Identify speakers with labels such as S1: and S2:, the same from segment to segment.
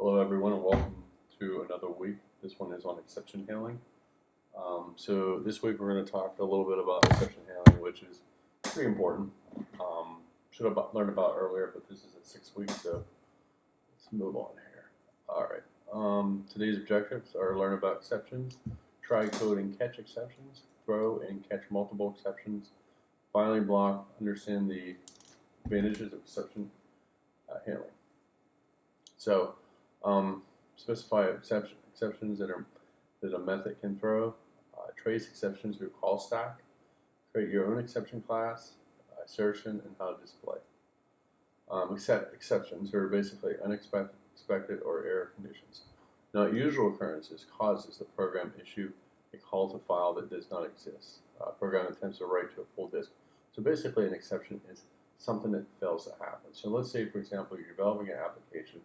S1: Hello everyone and welcome to another week. This one is on exception handling. So this week we're going to talk a little bit about exception handling, which is pretty important. Should have learned about earlier, but this is at 6 weeks, so let's move on here. All right. Today's objectives are learn about exceptions, try, code, and catch exceptions, throw and catch multiple exceptions, finally block, understand the advantages of exception handling. So specify exceptions that a method can throw. Trace exceptions through call stack. Create your own exception class. Assertion and how to display. Exceptions are basically unexpected or error conditions. Not usual occurrences causes the program issue a call to file that does not exist. Program attempts to write to a full disk. So basically, an exception is something that fails to happen. So let's say, for example, you're developing an application.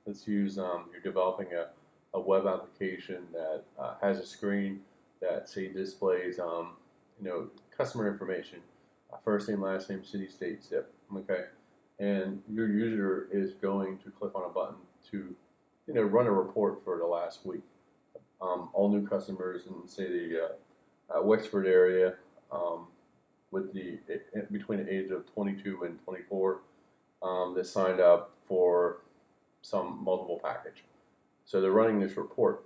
S1: Let's use you're developing a web application that has a screen that say displays customer information, first name, last name, city, state, zip. Okay, and your user is going to click on a button to run a report for the last week. All new customers in say the Wexford area with between the age of 22 and 24 that signed up for some multiple package. So they're running this report,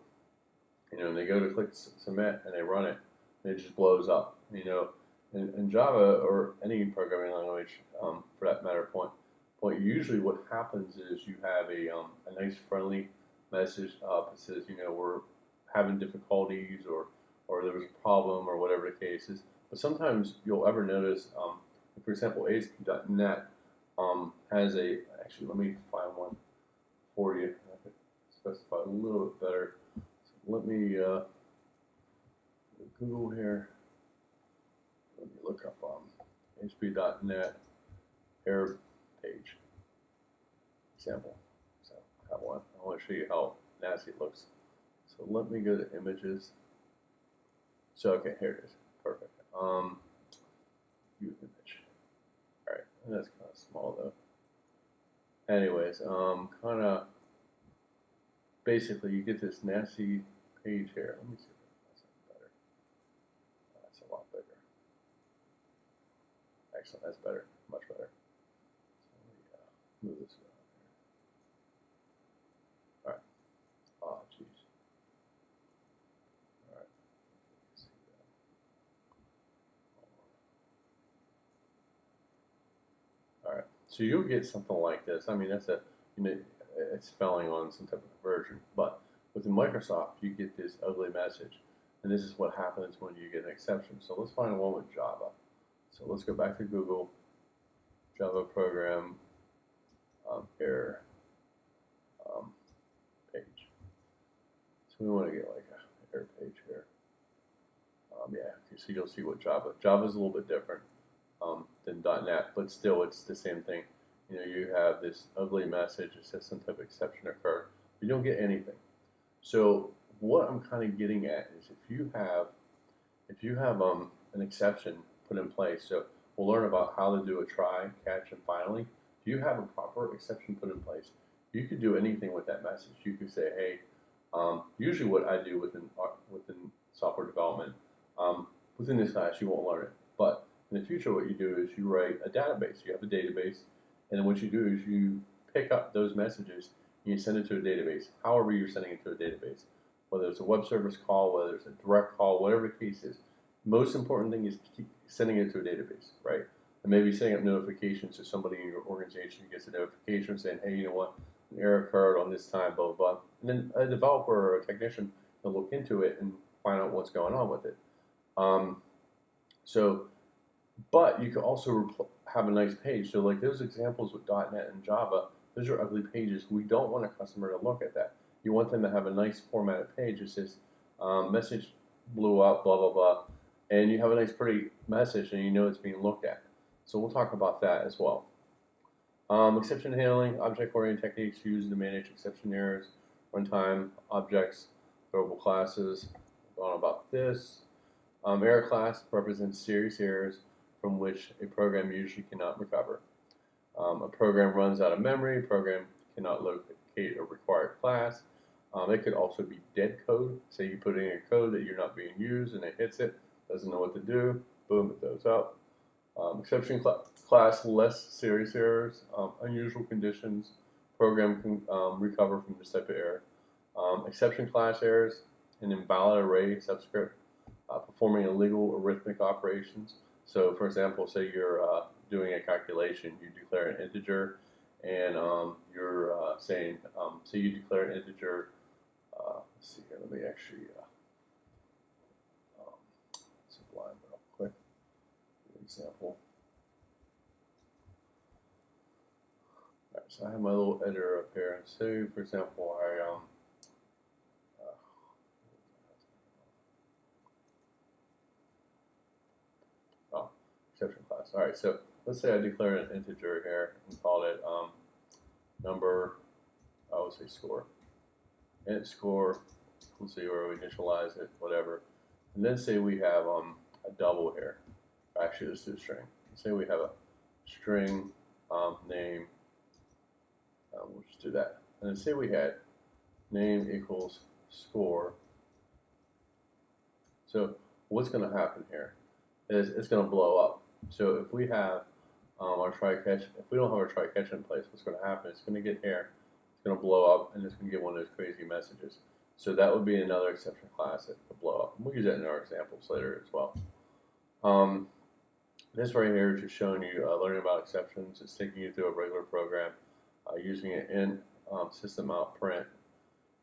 S1: and they go to click submit and they run it, and it just blows up. In Java or any programming language, for that matter, usually what happens is you have a nice friendly message up that says, we're having difficulties or there was a problem or whatever the case is. But sometimes you'll ever notice, for example, ASP.NET has actually, let me find one for you. I could specify a little bit better. So let me Google here. Let me look up ASP.NET error page example. So I have one. I want to show you how nasty it looks. So let me go to images. So okay, here it is. Perfect. View image. All right, and that's kind of small though. Anyways, kind of basically you get this nasty page here. Let me see if that's better. That's a lot bigger. Excellent, that's better, much better. So let me move this around here. All right. Oh, jeez. All right. Let's see that. All right. So you'll get something like this. I mean, that's it's spelling on some type of version, but within Microsoft, you get this ugly message, and this is what happens when you get an exception. So let's find one with Java. So let's go back to Google, Java program, error page. So we want to get like an error page here. Yeah, so you'll see what Java is a little bit different than .NET, but still it's the same thing. You have this ugly message that says some type of exception occurred. You don't get anything. So what I'm kind of getting at is if you have an exception put in place, so we'll learn about how to do a try, catch, and finally. If you have a proper exception put in place, you could do anything with that message. You could say, hey, usually what I do within software development, within this class you won't learn it, but in the future what you do is you write a database. You have a database, and then what you do is you pick up those messages and you send it to a database, however you're sending it to a database. Whether it's a web service call, whether it's a direct call, whatever the case is. Most important thing is keep sending it to a database, right? And maybe setting up notifications so somebody in your organization gets a notification saying, hey, you know what, an error occurred on this time, blah, blah, blah. And then a developer or a technician will look into it and find out what's going on with it. But you can also have a nice page. So like those examples with .NET and Java, those are ugly pages. We don't want a customer to look at that. You want them to have a nice formatted page that says, message blew up, blah, blah, blah. And you have a nice pretty message and it's being looked at. So we'll talk about that as well. Exception handling, object-oriented techniques used to manage exception errors, runtime, objects, throwable classes. On about this. Error class represents serious errors from which a program usually cannot recover. A program runs out of memory, program cannot duplicate a required class. It could also be dead code. Say you put in a code that you're not being used and it hits it, doesn't know what to do, boom, it throws up. Exception class, less serious errors, unusual conditions, program can recover from this type of error. Exception class errors, an invalid array subscript, performing illegal arithmetic operations. So, for example, say you're doing a calculation, you declare an integer, and you're saying, say you declare an integer. Let's see here. Let me actually sublime real quick. Example. All right, so I have my little editor up here, and say, for example, exception class. All right, so let's say I declare an integer here and call it number, I would say score. Int score equals 0, initialize it, whatever. And then say we have a double here. Actually, let's do a string. Say we have a string name. We'll just do that. And then say we had name equals score. So what's going to happen here is it's going to blow up. So if we have our try catch, if we don't have our try catch in place, what's going to happen? It's going to get here, it's going to blow up, and it's going to get one of those crazy messages. So that would be another exception class that could blow up. And we'll use that in our examples later as well. This right here is just showing you learning about exceptions. It's taking you through a regular program using an int system out print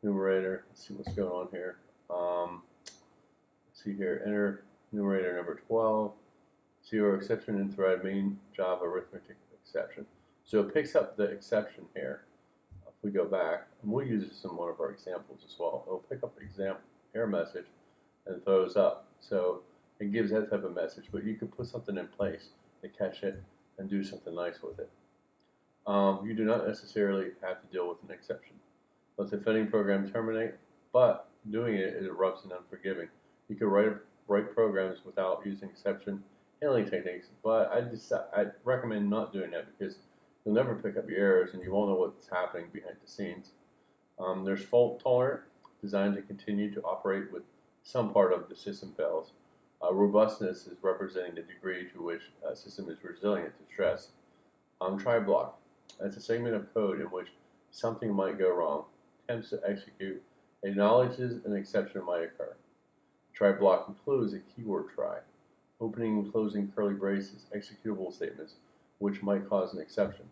S1: numerator. Let's see what's going on here. Let's see here, enter numerator number 12. 0 exception in thread main Java arithmetic exception. So it picks up the exception here. If we go back, and we'll use this in one of our examples as well. It'll pick up the error message and throws up. So it gives that type of message, but you can put something in place to catch it and do something nice with it. You do not necessarily have to deal with an exception. Let the offending program terminate, but doing it is rough and unforgiving. You can write programs without using exception handling techniques, but I recommend not doing that because you'll never pick up your errors and you won't know what's happening behind the scenes. There's fault tolerant, designed to continue to operate with some part of the system fails. Robustness is representing the degree to which a system is resilient to stress. Try block. That's a segment of code in which something might go wrong, attempts to execute, acknowledges an exception might occur. Try block includes a keyword try, opening and closing curly braces, executable statements, which might cause an exception.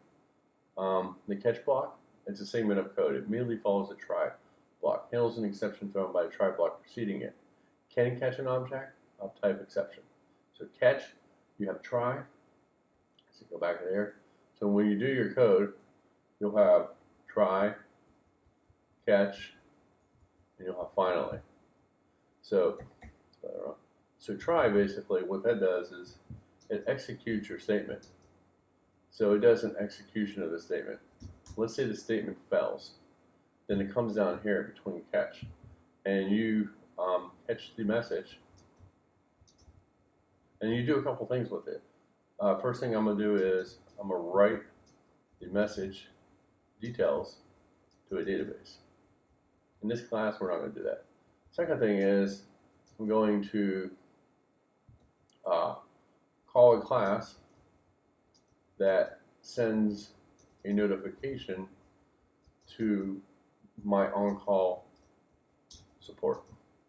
S1: The catch block, it's a segment of code. It immediately follows the try block, handles an exception thrown by the try block preceding it. Can catch an object of type exception. So catch, you have try. So go back there. So when you do your code, you'll have try, catch, and you'll have finally. So try, basically, what that does is it executes your statement. So it does an execution of the statement. Let's say the statement fails. Then it comes down here between catch. And you catch the message. And you do a couple things with it. First thing I'm going to do is I'm going to write the message details to a database. In this class, we're not going to do that. Second thing is I'm going to call a class that sends a notification to my on-call support.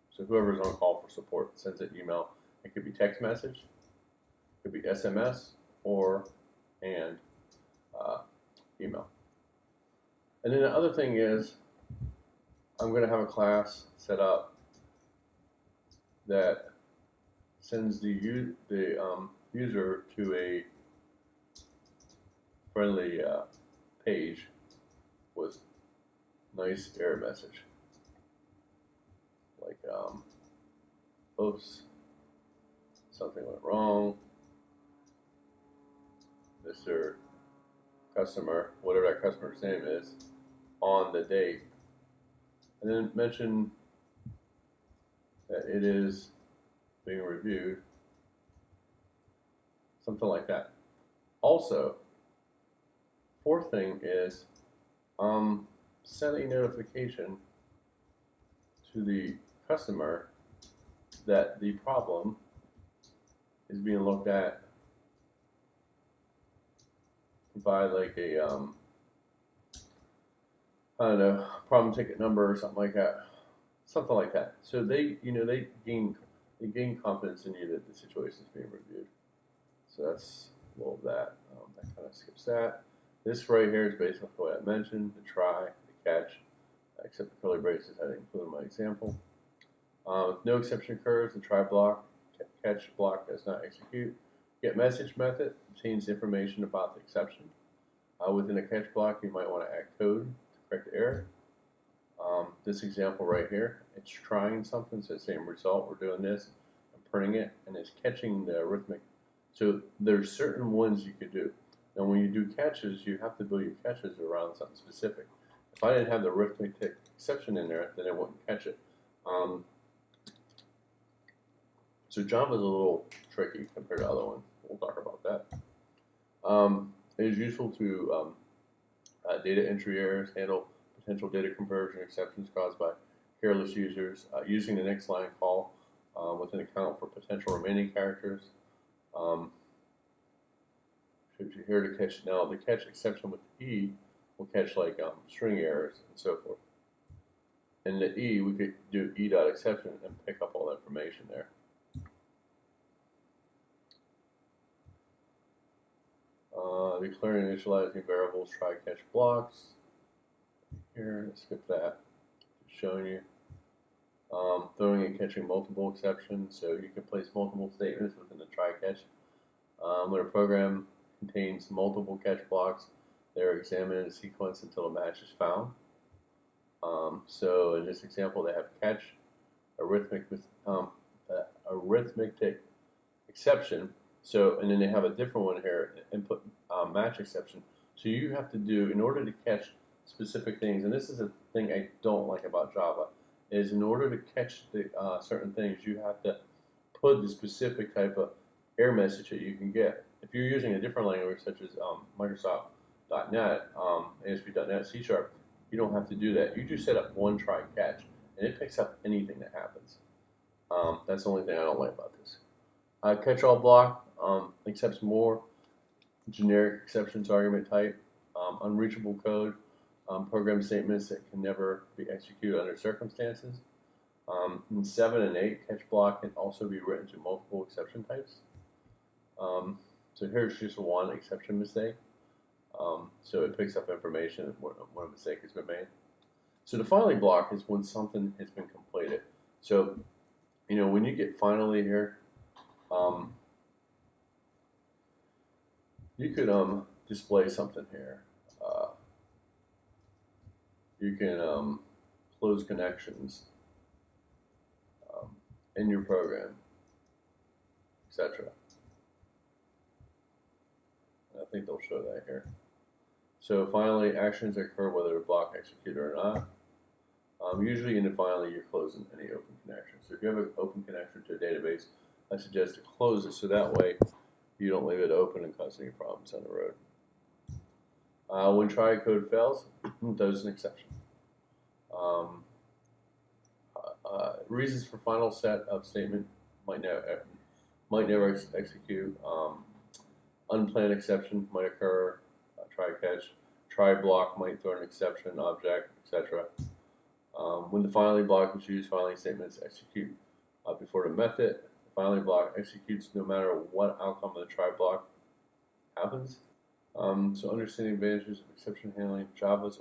S1: So whoever's on call for support sends an email. It could be text message, it could be SMS, and email. And then the other thing is I'm going to have a class set up that sends the user to a friendly page with nice error message, like oops, something went wrong, Mr. Customer, whatever that customer's name is, on the date, and then mention that it is being reviewed, something like that. Also, fourth thing is send a notification to the customer that the problem is being looked at by like a I don't know, problem ticket number or something like that, So they, they gain confidence in you that the situation is being reviewed. So that's a little of that. That kind of skips that. This right here is basically what I mentioned: the try, the catch, except the curly braces I didn't include in my example. If no exception occurs, the try block, catch block does not execute. Get message method contains information about the exception. Within a catch block, you might want to add code to correct the error. This example right here, it's trying something, so same result. We're doing this, I'm printing it, and it's catching the arithmetic. So there's certain ones you could do. Now, when you do catches, you have to build your catches around something specific. If I didn't have the arithmetic exception in there, then it wouldn't catch it. So Java is a little tricky compared to other ones. We'll talk about that. It is useful to data entry errors, handle potential data conversion exceptions caused by careless users, using the next line call with an account for potential remaining characters. Should you here to catch now the catch exception with E will catch like string errors and so forth. In the E, we could do E.exception and pick up all that information there. Declaring and initializing variables, try catch blocks. Here, let's skip that. Just showing you. Throwing and catching multiple exceptions, so you can place multiple statements within the try catch. When a program contains multiple catch blocks, they're examined in a sequence until a match is found. So in this example, they have catch, arithmetic exception. So, and then they have a different one here, input match exception. So you have to do, in order to catch specific things, and this is a thing I don't like about Java, is in order to catch the certain things, you have to put the specific type of error message that you can get. If you're using a different language such as Microsoft.NET, ASP.NET, C#, you don't have to do that. You just set up one try catch, and it picks up anything that happens. That's the only thing I don't like about this. Catch-all block accepts more generic exceptions argument type, unreachable code, program statements that can never be executed under circumstances. In 7 and 8, catch block can also be written to multiple exception types. So here's just one exception mistake. So it picks up information when a mistake has been made. So the finally block is when something has been completed. So, when you get finally here, you could display something here. You can close connections in your program, etc. I think they'll show that here. So finally, actions occur whether the block executed or not. Usually in the finally, you're closing any open connection. So if you have an open connection to a database, I suggest to close it so that way you don't leave it open and cause any problems on the road. When try code fails, there's an exception. Reasons for final set of statement might never execute. Unplanned exception might occur. Try catch. Try block might throw an exception object, etc. When the finally block is used, finally statements execute before the method. The finally block executes no matter what outcome of the try block happens. So understanding advantages of exception handling, Java's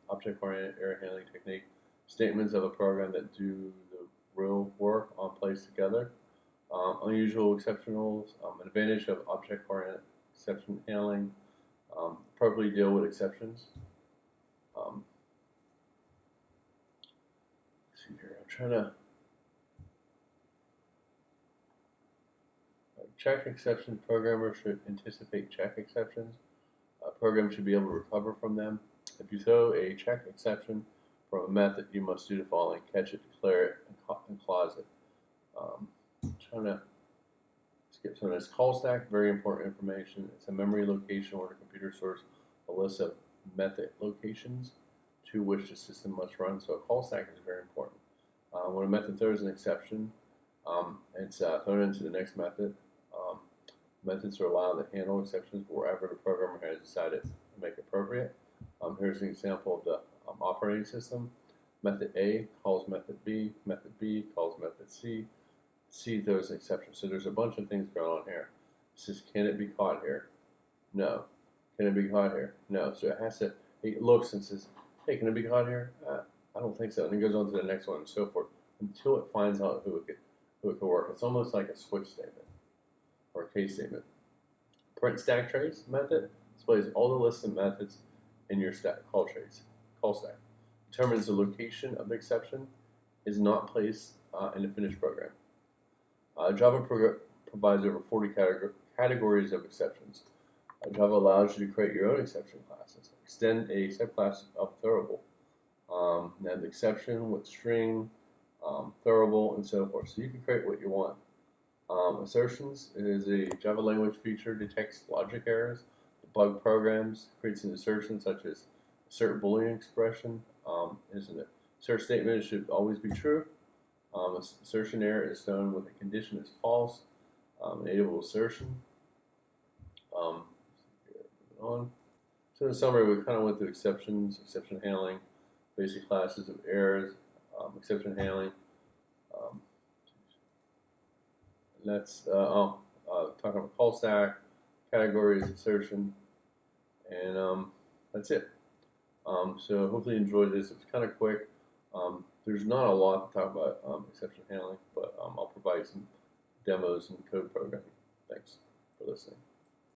S1: object-oriented error handling technique, statements of a program that do the real work on placed together, unusual exceptionals, an advantage of object-oriented exception handling, appropriately deal with exceptions. Let's see here, I'm trying to check exceptions. Programmers should anticipate check exceptions. A program should be able to recover from them. If you throw a check exception from a method, you must do the following: catch it, declare it, and clause it. I'm trying to skip some of this. Call stack, very important information. It's a memory location where the computer stores a list of method locations to which the system must run. So a call stack is very important. When a method throws an exception, it's thrown into the next method. Methods are allowed to handle exceptions wherever the programmer has decided to make appropriate. Here's an example of the operating system. Method A calls method B calls method C. C throws an exception. So there's a bunch of things going on here. It says, can it be caught here? No. Can it be caught here? No. So it looks and says, hey, can it be caught here? I don't think so. And it goes on to the next one and so forth until it finds out who it could work. It's almost like a switch statement or a case statement. Print stack trace method displays all the lists of methods in your call stack. Determines the location of the exception is not placed in the finished program. Java provides over 40 categories of exceptions. Java allows you to create your own exception classes. Extend a subclass of throwable. Add the exception with string, throwable, and so forth. So you can create what you want. Assertions is a Java language feature, detects logic errors, debug programs, creates an assertion such as assert Boolean expression, isn't it? Assert statement should always be true. Assertion error is shown when the condition is false. Enable assertion. On. So in summary, we kind of went through exceptions, exception handling, basic classes of errors, exception handling. Let's talk about call stack, categories, assertion, and that's it. So hopefully you enjoyed this. It's kind of quick. There's not a lot to talk about exception handling, but I'll provide some demos and code programming. Thanks for listening.